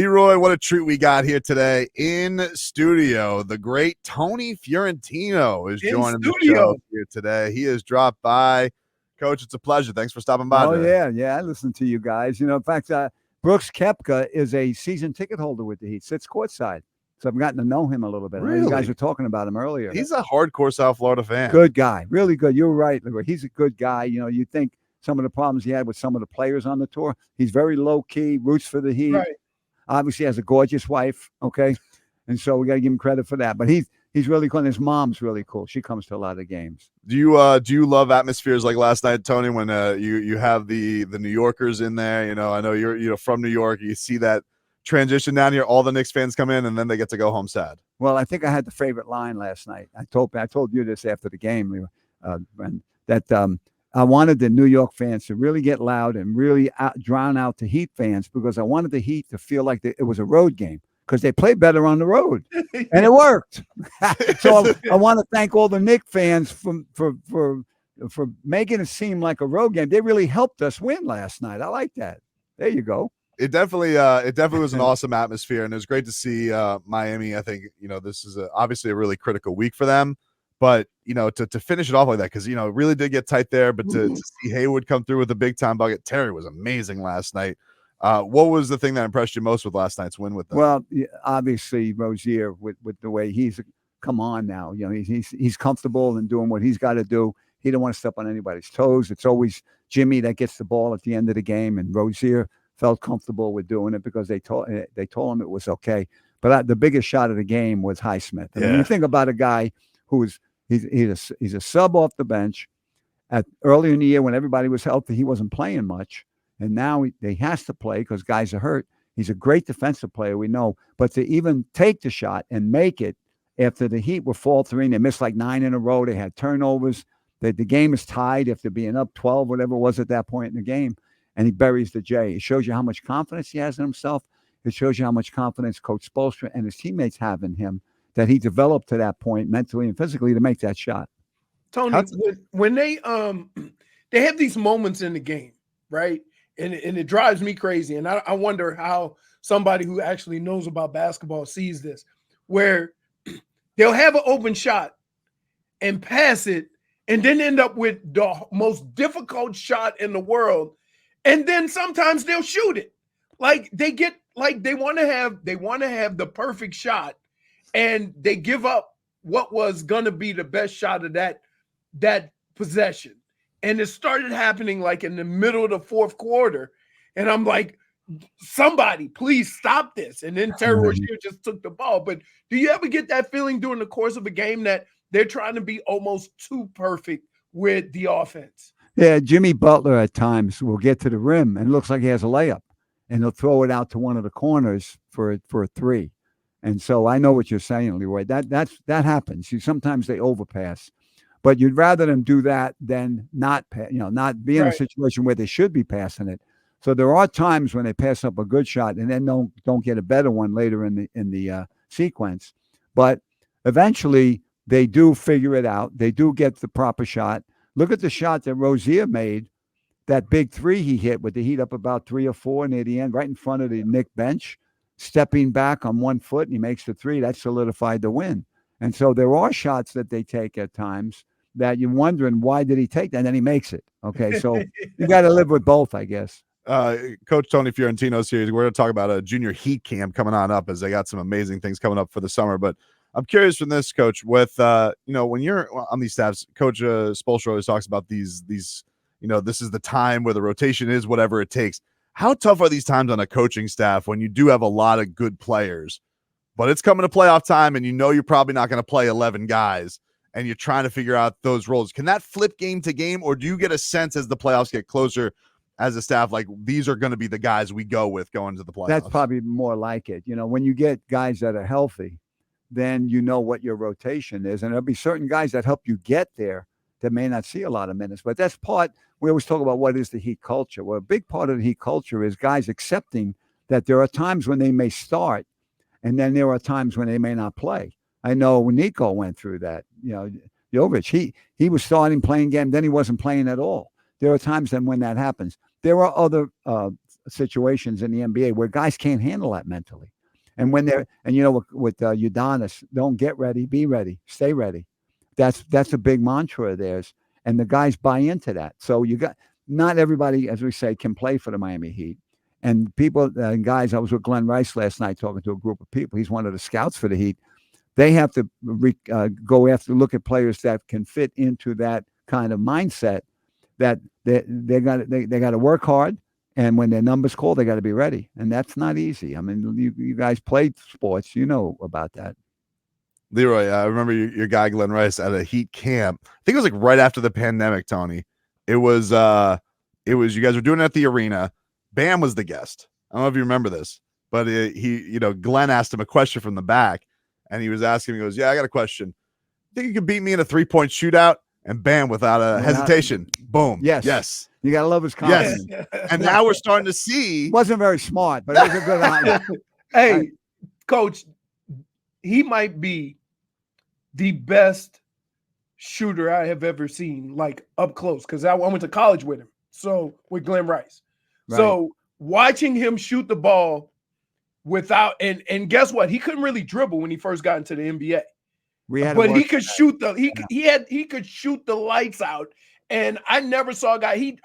Leroy, what a treat we got here today in studio. The great Tony Fiorentino is joining the show here today. He has dropped by. Coach, it's a pleasure. Thanks for stopping by today. Yeah. I listen to you guys. In fact, Brooks Koepka is a season ticket holder with the Heat, sits courtside. So I've gotten to know him a little bit. Really? You guys were talking about him earlier. He's a hardcore South Florida fan. Good guy. Really good. You're right, Leroy. He's a good guy. You think some of the problems he had with some of the players on the tour. He's very low-key, roots for the Heat. Right. Obviously has a gorgeous wife, okay? And so we got to give him credit for that. But he's really cool. And his mom's really cool. She comes to a lot of games. Do you love atmospheres like last night, Tony, when you have the New Yorkers in there? I know you're from New York. You see that transition down here. All the Knicks fans come in, and then they get to go home sad. Well, I think I had the favorite line last night. I told you this after the game, that I wanted the New York fans to really get loud and really drown out the Heat fans, because I wanted the Heat to feel like it was a road game, because they play better on the road, and it worked. So I want to thank all the Knicks fans for making it seem like a road game. They really helped us win last night. I like that. There you go. It definitely was an awesome atmosphere, and it was great to see Miami. I think this is obviously a really critical week for them, but to finish it off like that, because it really did get tight there. But to see Haywood come through with a big time bucket, Terry was amazing last night. What was the thing that impressed you most with last night's win with them? Well, obviously Rozier with the way he's come on now. He's comfortable in doing what he's got to do. He don't want to step on anybody's toes. It's always Jimmy that gets the ball at the end of the game, and Rozier felt comfortable with doing it because they told him it was okay. But the biggest shot of the game was Highsmith. And when you think about a guy who's he's a sub off the bench. Earlier in the year when everybody was healthy, he wasn't playing much, and now he has to play because guys are hurt. He's a great defensive player, we know, but to even take the shot and make it after the Heat were faltering, they missed like 9 in a row. They had turnovers. The game is tied after being up 12, whatever it was at that point in the game. And he buries the J. It shows you how much confidence he has in himself. It shows you how much confidence Coach Spoelstra and his teammates have in him, that he developed to that point mentally and physically to make that shot. Tony, when they have these moments in the game, right? And it drives me crazy. And I wonder how somebody who actually knows about basketball sees this, where they'll have an open shot and pass it and then end up with the most difficult shot in the world. And then sometimes they'll shoot it. Like they want to have the perfect shot, and they give up what was going to be the best shot of that possession. And it started happening like in the middle of the fourth quarter. And I'm like, somebody please stop this. And then Terry Rozier just took the ball. But do you ever get that feeling during the course of a game that they're trying to be almost too perfect with the offense? Yeah, Jimmy Butler at times will get to the rim and it looks like he has a layup, and he'll throw it out to one of the corners for a three. And so I know what you're saying, Leroy. That happens. Sometimes they overpass, but you'd rather them do that than not be in a situation where they should be passing it. So there are times when they pass up a good shot and then don't get a better one later in the sequence. But eventually they do figure it out. They do get the proper shot. Look at the shot that Rozier made, that big three he hit with the Heat up about 3 or 4 near the end, right in front of the Knicks bench, stepping back on 1 foot, and he makes the three. That solidified the win. And so there are shots that they take at times that you're wondering, why did he take that? And then he makes it. Okay, so you got to live with both, I guess. Coach Tony Fiorentino's here. We're going to talk about a junior Heat camp coming on up, as they got some amazing things coming up for the summer. But I'm curious from this, Coach, with when you're on these staffs, Coach Spoelstra always talks about these this is the time where the rotation is whatever it takes. How tough are these times on a coaching staff when you do have a lot of good players, but it's coming to playoff time and you're probably not going to play 11 guys and you're trying to figure out those roles? Can that flip game to game, or do you get a sense as the playoffs get closer as a staff, like these are going to be the guys we go with going to the playoffs? That's probably more like it. When you get guys that are healthy, then you know what your rotation is. And there'll be certain guys that help you get there that may not see a lot of minutes. But that's part, we always talk about what is the Heat culture. Well, a big part of the Heat culture is guys accepting that there are times when they may start, and then there are times when they may not play. I know Nico went through that. Jovic, he was starting playing game, then he wasn't playing at all. There are times then when that happens. There are other situations in the NBA where guys can't handle that mentally. And when they're, and you know, with Udonis, don't get ready, be ready, stay ready. That's a big mantra of theirs, and the guys buy into that. So you got, not everybody, as we say, can play for the Miami Heat. And people, guys, I was with Glen Rice last night talking to a group of people. He's one of the scouts for the Heat. They have to go after, look at players that can fit into that kind of mindset. That they got to work hard, and when their numbers call, they got to be ready, and that's not easy. I mean, you guys played sports, you know about that. Leroy, I remember your guy Glen Rice at a Heat camp. I think it was like right after the pandemic, Tony. It was you guys were doing it at the arena. Bam was the guest. I don't know if you remember this, but Glenn asked him a question from the back, and he was asking, he goes, "Yeah, I got a question. Think you could beat me in a 3-point shootout?" And Bam, without a hesitation, boom. Yes. You got to love his confidence. Yes. And now we're starting to see. Wasn't very smart, but it was a good line. Hey, Coach, he might be the best shooter I have ever seen, like up close, because I went to college with him. So with Glen Rice. Right. So watching him shoot the ball without, and guess what? He couldn't really dribble when he first got into the NBA. But he could shoot he could shoot the lights out. And I never saw a guy. He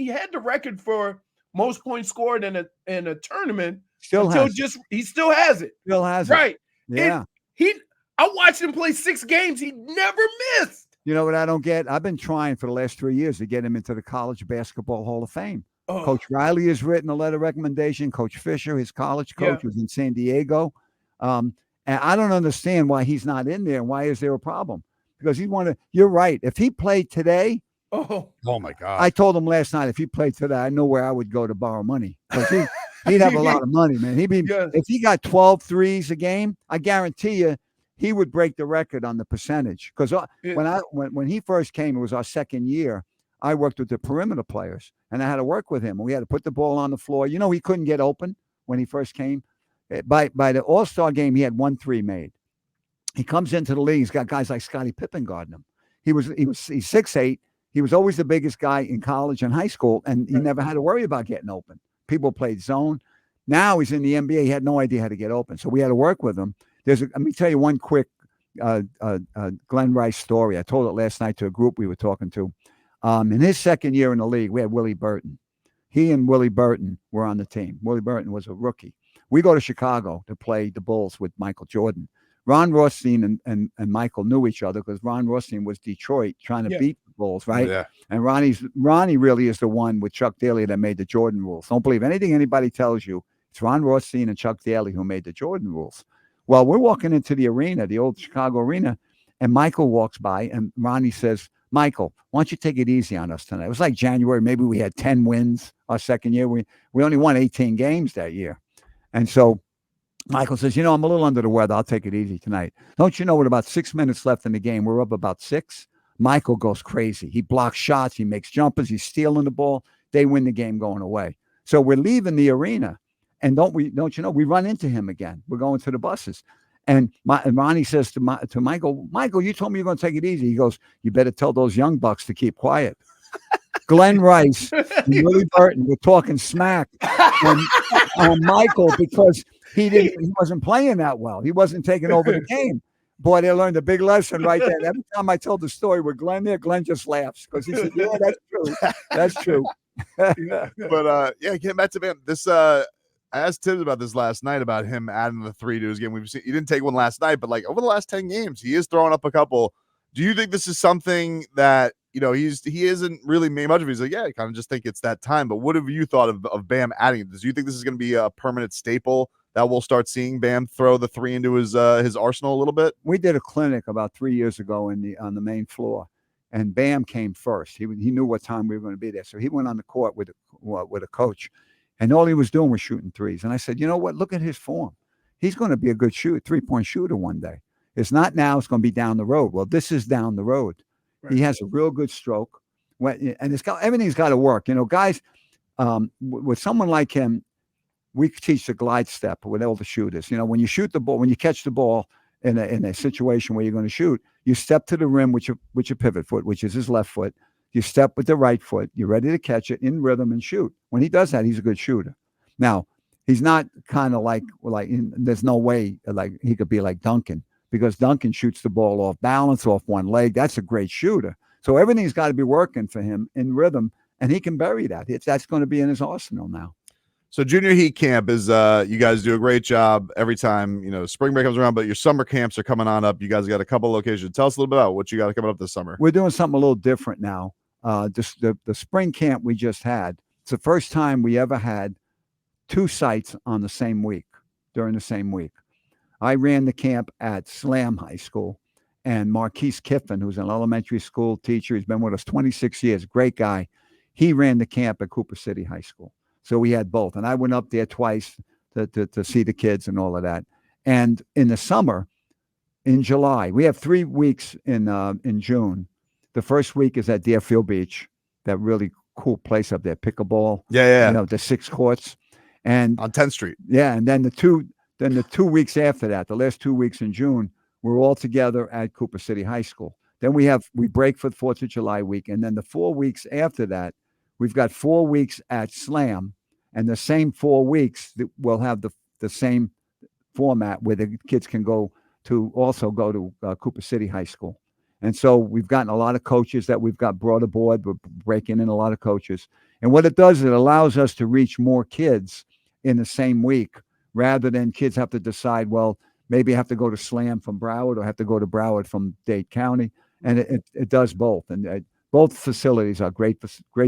had the record for most points scored in a tournament. He still has it. Right. Yeah. I watched him play 6 games. He never missed. You know what I don't get? I've been trying for the last 3 years to get him into the College Basketball Hall of Fame. Oh. Coach Riley has written a letter of recommendation. Coach Fisher, his college coach, was in San Diego. And I don't understand why he's not in there. And why is there a problem? Because you're right. If he played today. Oh my God. I told him last night, if he played today, I know where I would go to borrow money. Because he'd have a lot of money, man. If he got 12 threes a game, I guarantee you he would break the record on the percentage. Because when he first came, it was our second year. I worked with the perimeter players, and I had to work with him. We had to put the ball on the floor. You know, he couldn't get open when he first came. By the All-Star game, he had 1 3 made. He comes into the league. He's got guys like Scottie Pippen guarding him. He's 6'8". He was always the biggest guy in college and high school, and he never had to worry about getting open. People played zone. Now he's in the NBA. He had no idea how to get open, so we had to work with him. Let me tell you one quick Glen Rice story. I told it last night to a group we were talking to. In his second year in the league, we had Willie Burton. He and Willie Burton were on the team. Willie Burton was a rookie. We go to Chicago to play the Bulls with Michael Jordan. Ron Rothstein and Michael knew each other because Ron Rothstein was Detroit trying to beat the Bulls, right? Yeah. And Ronnie really is the one with Chuck Daly that made the Jordan rules. Don't believe anything anybody tells you. It's Ron Rothstein and Chuck Daly who made the Jordan rules. Well, we're walking into the arena, the old Chicago arena, and Michael walks by, and Ronnie says, "Michael, why don't you take it easy on us tonight?" It was like January. Maybe we had 10 wins our second year. We only won 18 games that year. And so Michael says, I'm a little under the weather. I'll take it easy tonight. Don't you know, with about 6 minutes left in the game, we're up about 6. Michael goes crazy. He blocks shots. He makes jumpers. He's stealing the ball. They win the game going away. So we're leaving the arena. And don't you know, we run into him again. We're going to the buses. And Ronnie says to Michael, you told me you're going to take it easy. He goes, "You better tell those young bucks to keep quiet." Glen Rice and Willie Burton were talking smack on Michael because he wasn't playing that well. He wasn't taking over the game. Boy, they learned a big lesson right there. Every time I tell the story with Glen there, Glen just laughs because he said, "Yeah, that's true. That's true." But getting back to this. I asked Tibbs about this last night about him adding the 3 to his game. We've seen he didn't take one last night, but like over the last 10 games, he is throwing up a couple. Do you think this is something that he isn't really made much of? He's like, I kind of just think it's that time. But what have you thought of Bam adding this? Do you think this is going to be a permanent staple that we'll start seeing Bam throw the 3 into his arsenal a little bit? We did a clinic about 3 years ago on the main floor, and Bam came first. He knew what time we were going to be there, so he went on the court with a coach. And all he was doing was shooting 3s. And I said, you know what? Look at his form. He's going to be a good 3-point shooter one day. It's not now. It's going to be down the road. Well, this is down the road. Right. He has a real good stroke. And everything's got to work. Guys, with someone like him, we teach the glide step with all the shooters. When you shoot the ball, when you catch the ball in a situation where you're going to shoot, you step to the rim with your pivot foot, which is his left foot. You step with the right foot. You're ready to catch it in rhythm and shoot. When he does that, he's a good shooter. Now, he's not kind of like there's no way like he could be like Duncan, because Duncan shoots the ball off balance, off one leg. That's a great shooter. So everything's got to be working for him in rhythm, and he can bury that. That's going to be in his arsenal now. So Junior Heat Camp is you guys do a great job every time, spring break comes around, but your summer camps are coming on up. You guys got a couple locations. Tell us a little bit about what you got coming up this summer. We're doing something a little different now. The spring camp we just had, it's the first time we ever had 2 sites on the same week, during the same week. I ran the camp at Slam High School, and Marquise Kiffin, who's an elementary school teacher, he's been with us 26 years, great guy. He ran the camp at Cooper City High School. So we had both. And I went up there twice to see the kids and all of that. And in the summer, in July, we have 3 weeks in June. The first week is at Deerfield Beach, that really cool place up there, pickleball. Yeah. The 6 courts. And on 10th Street. Yeah. And then the 2 weeks after that, the last 2 weeks in June, we're all together at Cooper City High School. Then we break for the 4th of July week. And then the 4 weeks after that, we've got 4 weeks at Slam. And the same 4 weeks that we'll have the same format where the kids can go to Cooper City High School. And so we've gotten a lot of coaches that we've got brought aboard. We're breaking in a lot of coaches. And what it does, it allows us to reach more kids in the same week, rather than kids have to decide, well, maybe I have to go to Slam from Broward or have to go to Broward from Dade County. And it does both. And both facilities are great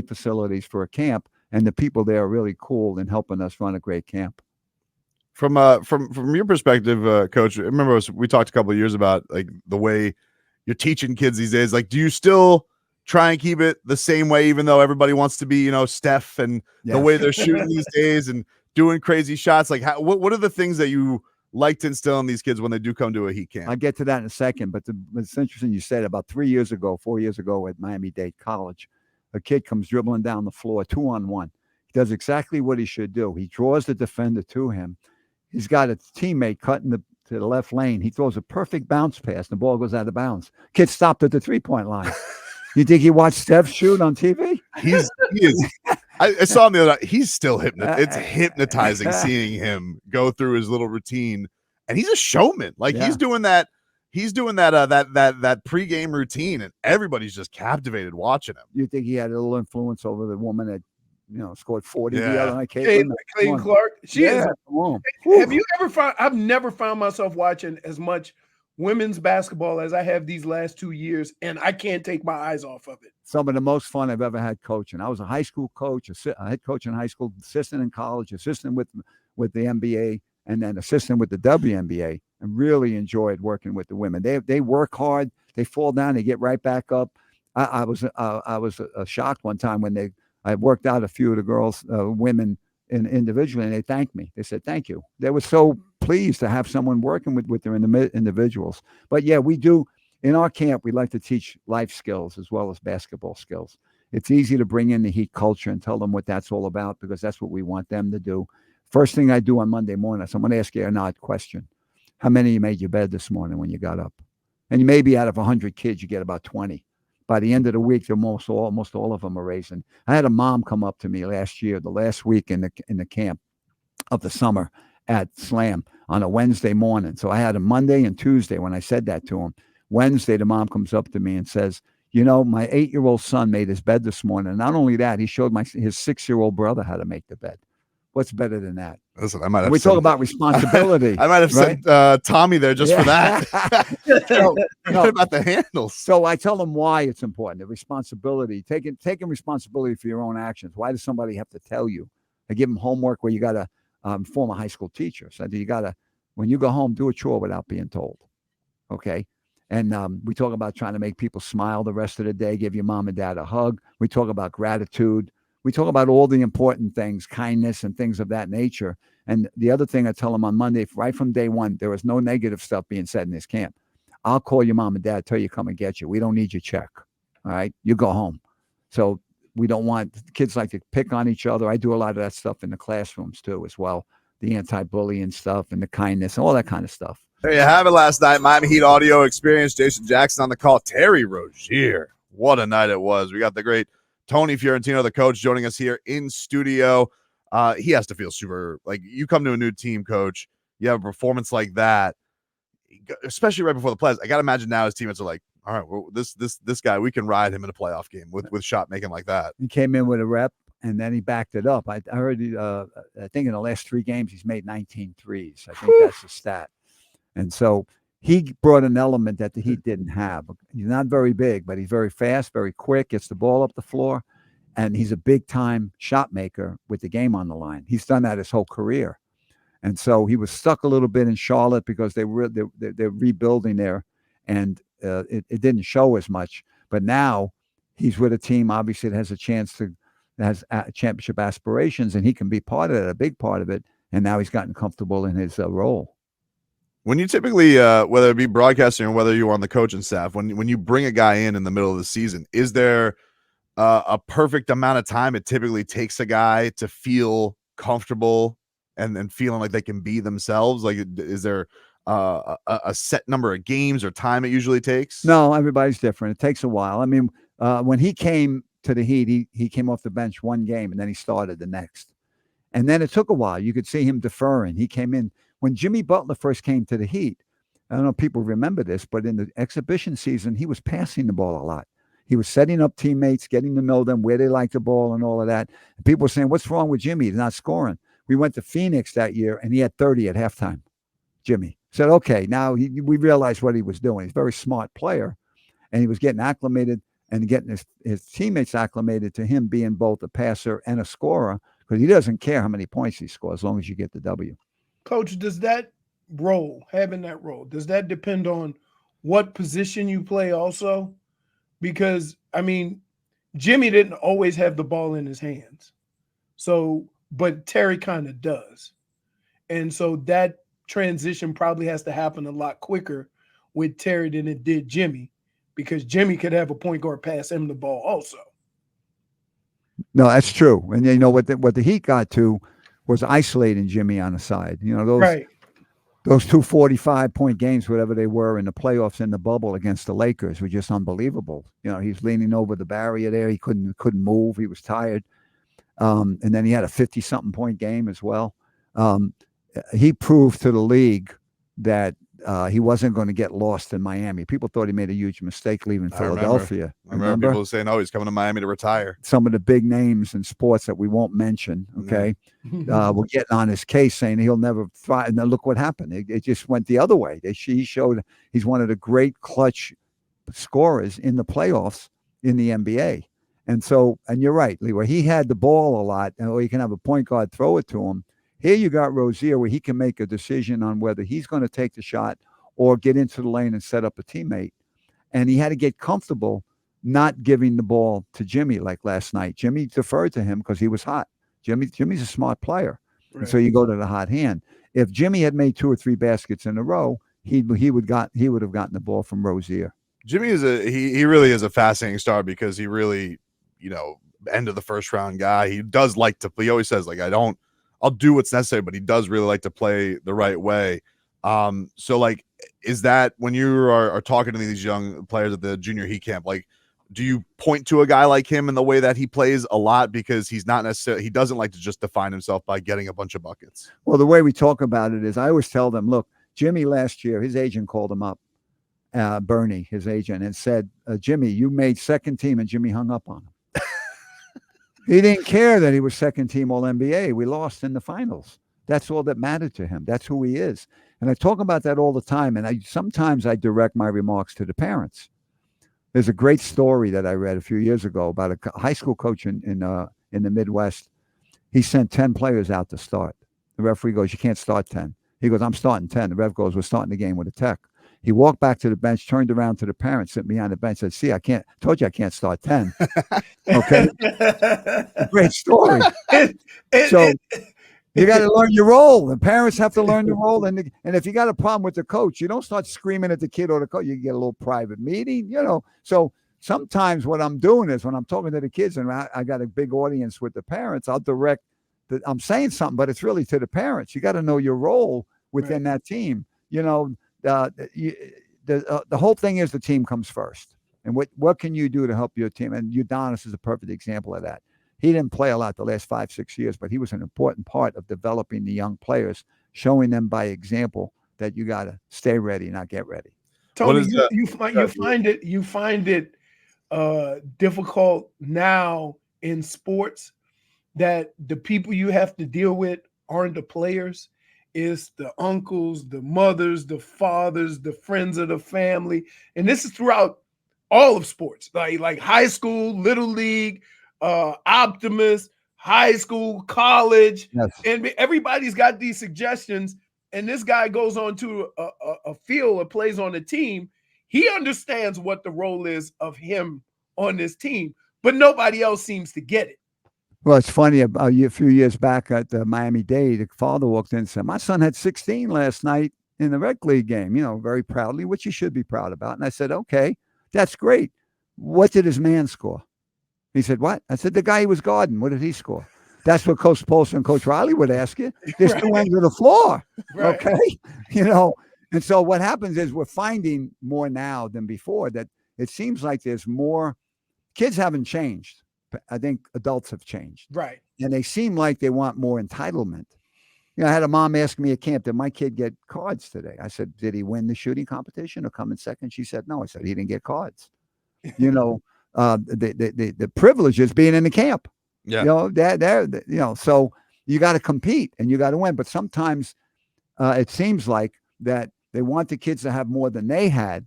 facilities for a camp. And the people there are really cool in helping us run a great camp. From your perspective, Coach, I remember we talked a couple of years about like the way you're teaching kids these days. Like, do you still try and keep it the same way, even though everybody wants to be, Steph and the way they're shooting these days and doing crazy shots? Like, what are the things that you like to instill in these kids when they do come to a Heat camp? I'll get to that in a second, but it's interesting you said about 4 years ago at Miami-Dade College, a kid comes dribbling down the floor 2-on-1. He does exactly what he should do. He draws the defender to him. He's got a teammate cutting to the left lane. He throws a perfect bounce pass, and the ball goes out of bounds. Kid stopped at the 3-point line. You think he watched Steph shoot on TV? He is. I saw him the other night. He's still hypnotizing. It's hypnotizing seeing him go through his little routine, and he's a showman. Like he's doing that. He's doing that pregame routine, and everybody's just captivated watching him. You think he had a little influence over the woman that scored 40 the other night? Clayton Clark. She is. Have you ever found? I've never found myself watching as much women's basketball as I have these last 2 years, and I can't take my eyes off of it. Some of the most fun I've ever had coaching. I was a high school coach, a head coach in high school, assistant in college, assistant with the NBA, and then assistant with the WNBA. And really enjoyed working with the women. They work hard. They fall down. They get right back up. I was shocked one time when I worked out a few of the girls, women individually, and they thanked me. They said, thank you. They were so pleased to have someone working with their individuals. But yeah, we do. In our camp, we like to teach life skills as well as basketball skills. It's easy to bring in the Heat culture and tell them what that's all about, because that's what we want them to do. First thing I do on Monday morning, so I'm going to ask you an odd question. How many of you made your bed this morning when you got up? And maybe out of 100 kids, you get about 20. By the end of the week, almost all of them are raising. I had a mom come up to me last year, the last week in the camp of the summer at Slam on a Wednesday morning. So I had a Monday and Tuesday when I said that to him. Wednesday, the mom comes up to me and says, my 8-year-old son made his bed this morning. And not only that, he showed his 6-year-old brother how to make the bed. What's better than that? Listen, I might have. We talk about responsibility. I might have sent Tommy there just for that. What about the handles? So I tell them why it's important. The responsibility, taking responsibility for your own actions. Why does somebody have to tell you? I give them homework where you got to former high school teacher. So you got to, when you go home, do a chore without being told. Okay. And we talk about trying to make people smile the rest of the day, give your mom and dad a hug. We talk about gratitude. We talk about all the important things, kindness and things of that nature. And the other thing I tell them on Monday, right from day one, there was no negative stuff being said in this camp. I'll call your mom and dad, tell you come and get you. We don't need your check. All right. You go home. So we don't want kids like to pick on each other. I do a lot of that stuff in the classrooms too, as well. The anti-bullying stuff and the kindness, all that kind of stuff. There you have it last night. Miami Heat audio experience. Jason Jackson on the call. Terry Rozier. What a night it was. We got the great Tony Fiorentino, the coach, joining us here in studio. he has to feel super like you come to a new team, coach. You have a performance like that, especially right before the playoffs. I got to imagine now his teammates are like, all right, well, this guy, we can ride him in a playoff game with shot making like that. He came in with a rep, and then he backed it up. I heard, I think in the last 3 games, he's made 19 threes. I think that's the stat. And so he brought an element that the Heat didn't have. He's not very big, but he's very fast, very quick, gets the ball up the floor, and he's a big-time shot maker with the game on the line. He's done that his whole career. And so he was stuck a little bit in Charlotte because they're rebuilding there, and it didn't show as much. But now he's with a team, obviously, that has a chance to has championship aspirations, and he can be part of it, a big part of it. And now he's gotten comfortable in his role. When you typically, whether it be broadcasting or whether you're on the coaching staff, when you bring a guy in the middle of the season, is there a perfect amount of time it typically takes a guy to feel comfortable and feeling like they can be themselves? Like, is there a set number of games or time it usually takes? No, everybody's different. It takes a while. I mean, when he came to the Heat, he came off the bench 1 game, and then he started the next. And then it took a while. You could see him deferring. He came in. When Jimmy Butler first came to the Heat, I don't know if people remember this, but in the exhibition season, he was passing the ball a lot. He was setting up teammates, getting to know them, where they like the ball and all of that. And people were saying, what's wrong with Jimmy? He's not scoring. We went to Phoenix that year, and he had 30 at halftime. Jimmy said, okay, now we realized what he was doing. He's a very smart player, and he was getting acclimated and getting his teammates acclimated to him being both a passer and a scorer, because he doesn't care how many points he scores as long as you get the W. Coach, does that role, having that role, does that depend on what position you play also? Because, I mean, Jimmy didn't always have the ball in his hands. So, but Terry kind of does. And so that transition probably has to happen a lot quicker with Terry than it did Jimmy, because Jimmy could have a point guard pass him the ball also. No, that's true. And you know what the Heat got to was isolating Jimmy on the side. You know, those 2 45-point games, whatever they were in the playoffs in the bubble against the Lakers, were just unbelievable. You know, he's leaning over the barrier there. He couldn't move. He was tired. And then he had a 50-something point game as well. He proved to the league that he wasn't going to get lost in Miami. People thought he made a huge mistake leaving Philadelphia. I remember people saying, "Oh, he's coming to Miami to retire." Some of the big names in sports that we won't mention, okay, were getting on his case saying he'll never thrive. And then look what happened. It just went the other way. He showed he's one of the great clutch scorers in the playoffs in the NBA. And so, and you're right, Leroy, he had the ball a lot, or you can have a point guard throw it to him. Here you got Rozier, where he can make a decision on whether he's going to take the shot or get into the lane and set up a teammate. And he had to get comfortable not giving the ball to Jimmy like last night. Jimmy deferred to him because he was hot. Jimmy's a smart player. Right. And so you go to the hot hand. If Jimmy had made 2 or 3 baskets in a row, he would have gotten the ball from Rozier. Jimmy is he really is a fascinating star because he really, end of the first round guy. He does like to play. He always says, like, I'll do what's necessary, but he does really like to play the right way. So like, is that when you are talking to these young players at the junior Heat camp, like, do you point to a guy like him in the way that he plays a lot because he doesn't like to just define himself by getting a bunch of buckets? Well, the way we talk about it is I always tell them, look, Jimmy last year, his agent called him up, Bernie, his agent, and said, Jimmy, you made second team, and Jimmy hung up on him. He didn't care that he was second team All NBA. We lost in the finals. That's all that mattered to him. That's who he is. And I talk about that all the time. And sometimes I direct my remarks to the parents. There's a great story that I read a few years ago about a high school coach in the Midwest. He sent 10 players out to start. The referee goes, you can't start 10. He goes, I'm starting 10. The ref goes, we're starting the game with a tech. He walked back to the bench, turned around to the parents sitting behind the bench, said, see, told you I can't start 10. Okay. Great story. So you got to learn your role. The parents have to learn the role. And if you got a problem with the coach, you don't start screaming at the kid or the coach. You get a little private meeting, So sometimes what I'm doing is when I'm talking to the kids and I got a big audience with the parents, I'll direct I'm saying something, but it's really to the parents. You got to know your role within that team. The whole thing is the team comes first. And what can you do to help your team? And Udonis is a perfect example of that. He didn't play a lot the last 5-6 years, but he was an important part of developing the young players, showing them by example that you got to stay ready, not get ready. Tony, you find it difficult now in sports that the people you have to deal with aren't the players, it's the uncles, the mothers, the fathers, the friends of the family, and this is throughout all of sports, like high school, little league, Optimus, high school, college, Yes. and everybody's got these suggestions. And this guy goes on to a field or plays on a team. He understands what the role is of him on this team, but nobody else seems to get it. Well, it's funny. A few years back at the Miami-Dade, the father walked in and said, "My son had 16 last night in the rec league game," very proudly, which he should be proud about. And I said, "Okay, that's great. What did his man score?" He said, "What?" I said, "The guy he was guarding. What did he score?" That's what Coach Polson and Coach Riley would ask you. There's two ends of the floor, okay? And so what happens is we're finding more now than before that it seems like there's more. Kids haven't changed. I think adults have changed. Right. And they seem like they want more entitlement. I had a mom ask me at camp, "Did my kid get cards today?" I said, "Did he win the shooting competition or come in second?" She said, "No." I said, "He didn't get cards." The privilege is being in the camp. Yeah. So you got to compete and you got to win. But sometimes it seems like that they want the kids to have more than they had,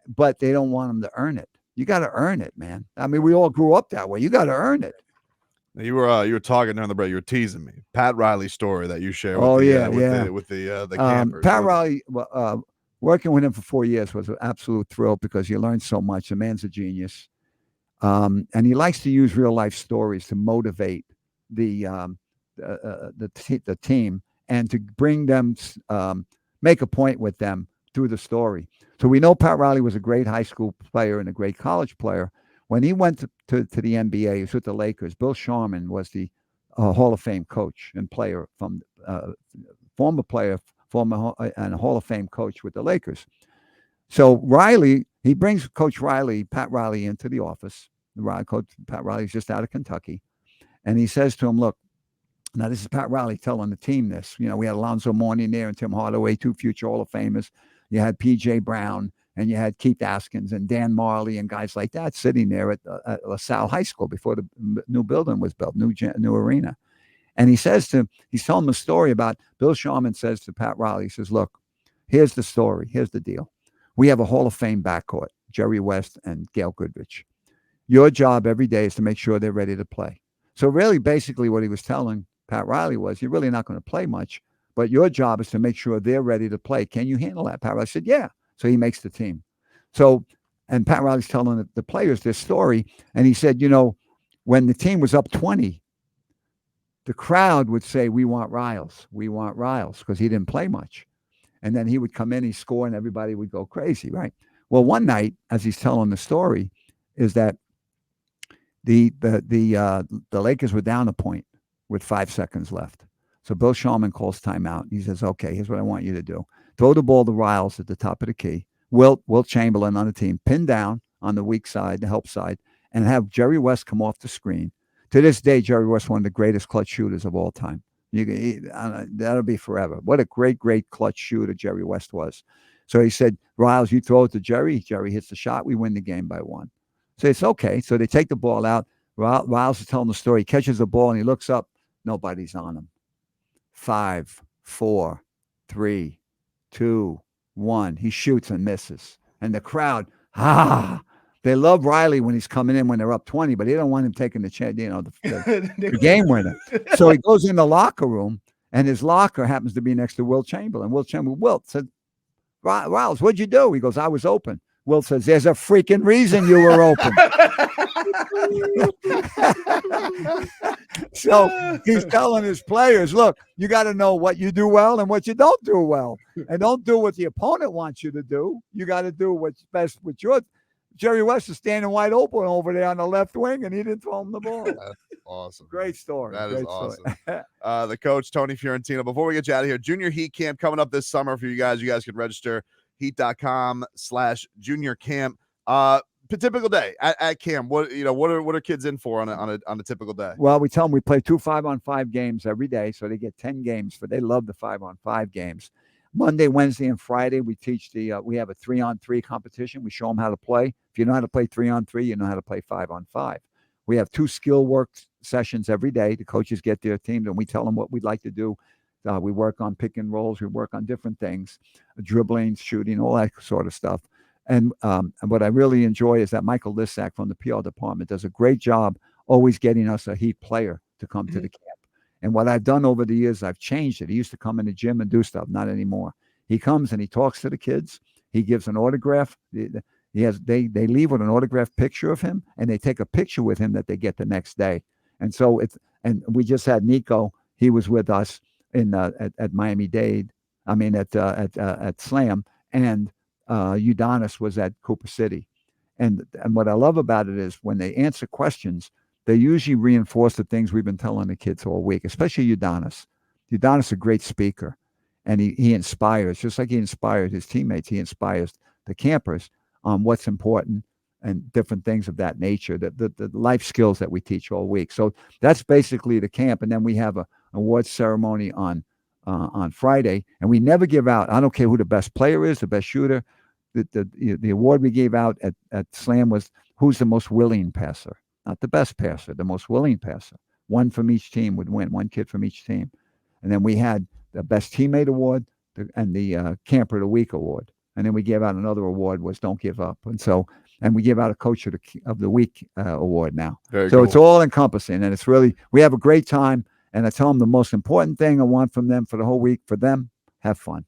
but they don't want them to earn it. You got to earn it, man. I mean, we all grew up that way. You got to earn it. You were talking during the break. You were teasing me. Pat Riley's story that you shared. With the campers. Pat Riley, working with him for 4 years was an absolute thrill because you learn so much. The man's a genius. And he likes to use real life stories to motivate the team and to bring them, make a point with them through the story. So we know Pat Riley was a great high school player and a great college player. When he went to the NBA, he was with the Lakers. Bill Sharman was the Hall of Fame coach and player from former player, and a Hall of Fame coach with the Lakers. So Riley, he brings Coach Riley, Pat Riley, into the office. Coach Pat Riley's just out of Kentucky. And he says to him, "Look, now this is Pat Riley telling the team this. We had Alonzo Mourning there and Tim Hardaway, two future Hall of Famers. You had P.J. Brown and you had Keith Askins and Dan Marley and guys like that sitting there at LaSalle High School before the new building was built, new arena." And he's telling the story about Bill Sharman says to Pat Riley, he says, "Look, here's the story. Here's the deal. We have a Hall of Fame backcourt, Jerry West and Gail Goodrich. Your job every day is to make sure they're ready to play." So really, basically what he was telling Pat Riley was, "You're really not going to play much, but your job is to make sure they're ready to play. Can you handle that?" Pat Riley said, "Yeah." So he makes the team. And Pat Riley's telling the players this story. And he said, when the team was up 20, the crowd would say, "We want Riles. We want Riles," because he didn't play much. And then he would come in, he'd score, and everybody would go crazy, right? Well, one night, as he's telling the story, is that the Lakers were down a point with 5 seconds left. So Bill Sharman calls timeout. He says, "Okay, here's what I want you to do. Throw the ball to Riles at the top of the key. Wilt Chamberlain on the team, pin down on the weak side, the help side, and have Jerry West come off the screen." To this day, Jerry West, one of the greatest clutch shooters of all time. That'll be forever. What a great, great clutch shooter Jerry West was. So he said, "Riles, you throw it to Jerry. Jerry hits the shot. We win the game by 1. So it's okay. So they take the ball out. Riles is telling the story. He catches the ball and he looks up. Nobody's on him. 5, 4, 3, 2, 1. He shoots and misses. And the crowd, they love Riley when he's coming in when they're up 20, but they don't want him taking the chance, the game winner. So he goes in the locker room, and his locker happens to be next to Wilt Chamberlain. Wilt said, "Riles, what'd you do?" He goes, "I was open." Wilt says, "There's a freaking reason you were open." So he's telling his players, "Look, you got to know what you do well and what you don't do well. And don't do what the opponent wants you to do. You got to do what's best with your." Jerry West is standing wide open over there on the left wing, and he didn't throw him the ball. That's awesome. Great story. That Great is awesome. Story. The coach, Tony Fiorentino. Before we get you out of here, Junior Heat Camp coming up this summer for you guys. You guys can register heat.com/junior camp. typical day at camp. What are kids in for on a typical day? Well, we tell them we play 2 5-on-5 games every day, so they get 10 games. They love the 5-on-5 games. Monday, Wednesday, and Friday, we teach we have a 3-on-3 competition. We show them how to play. If you know how to play 3-on-3, you know how to play 5-on-5. We have 2 skill work sessions every day. The coaches get their teams, and we tell them what we'd like to do. We work on pick and rolls. We work on different things, dribbling, shooting, all that sort of stuff. And what I really enjoy is that Michael Lissack from the PR department does a great job always getting us a Heat player to come to the camp. And what I've done over the years, I've changed it. He used to come in the gym and do stuff, not anymore. He comes and he talks to the kids. He gives an autograph. They leave with an autographed picture of him, and they take a picture with him that they get the next day. And so and we just had Nico. He was with us at Miami-Dade. I mean at Slam, and Udonis was at Cooper City. And what I love about it is when they answer questions, they usually reinforce the things we've been telling the kids all week, especially Udonis. Udonis is a great speaker, and he inspires, just like he inspired his teammates. He inspires the campers on what's important and different things of that nature, the life skills that we teach all week. So that's basically the camp. And then we have an awards ceremony on Friday, and we never give out. I don't care who the best player is, the best shooter. The award we gave out at Slam was who's the most willing passer. Not the best passer, the most willing passer. One from each team would win, one kid from each team. And then we had the best teammate award and the camper of the week award. And then we gave out another award was don't give up. And we give out a coach of the week award now. Very so cool. It's all encompassing, and it's really, we have a great time. And I tell them the most important thing I want from them for the whole week, for them, have fun.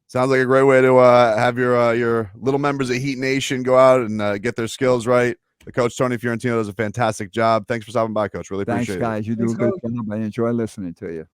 Sounds like a great way to have your little members of Heat Nation go out and get their skills right. The coach, Tony Fiorentino, does a fantastic job. Thanks for stopping by, Coach. Really appreciate it. Thanks, guys. You do a good job. I enjoy listening to you.